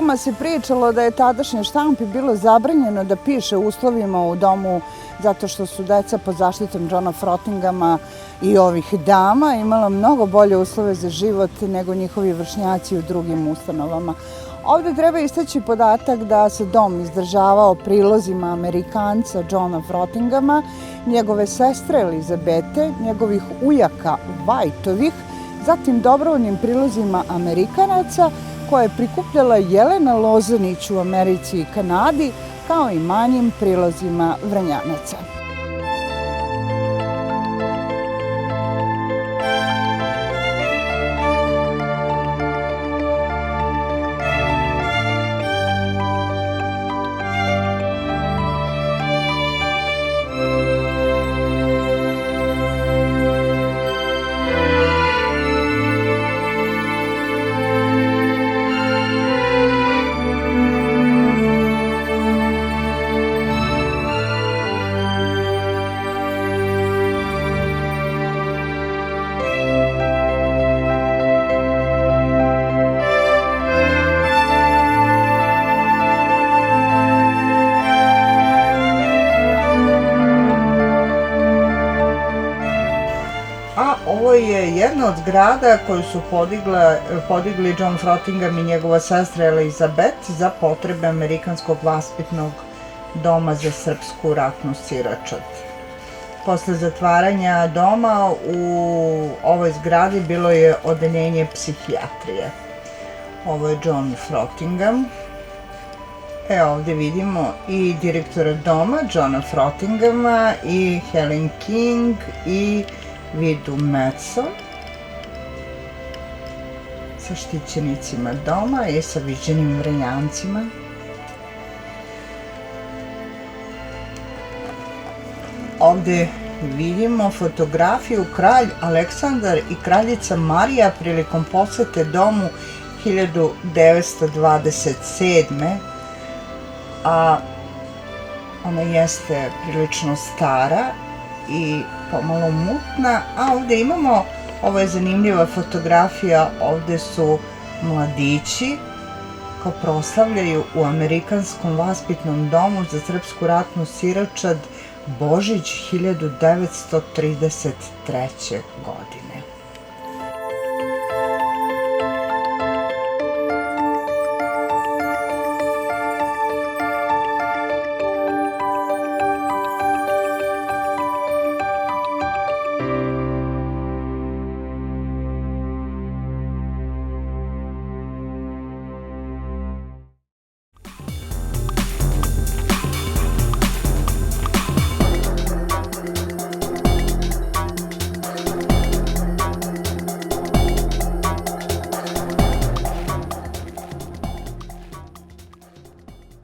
godinama se pričalo da je tadašnjoj štampi bilo zabranjeno da piše uslovima u domu zato što su deca pod zaštitom Johna Frottingama i ovih dama imala mnogo bolje uslove za život nego njihovi vršnjaci u drugim ustanovama. Ovde treba istaći podatak da se dom izdržavao prilozima Amerikanca Johna Frottingama, njegove sestre Elizabete, njegovih ujaka Whiteovih, zatim dobrovoljnim prilozima Amerikanaca koje je prikupljala Jelena Lozanić u Americi i Kanadi, kao i manjim prilozima Vranjanaca. Ovo je jedna od zgrada koju su podigli John Frottingham i njegova sestra Elizabeth za potrebe Amerikanskog vaspitnog doma za srpsku ratnu siročad. Posle zatvaranja doma u ovoj zgradi bilo je odeljenje psihijatrije. Ovo je John Frottingham. Ovde vidimo i direktora doma, Johna Frottinghama, i Helen King, i Vidu Madson sa štićenicima doma i sa viđenim Vranjancima. Ovde vidimo fotografiju kralj Aleksandar i kraljica Marija prilikom posete domu 1927. A ona jeste prilično stara i pomalo mutna, a ovde imamo, ovo je zanimljiva fotografija, ovde su mladići kao proslavljaju u Amerikanskom vaspitnom domu za srpsku ratnu siročad Božić 1933. godine.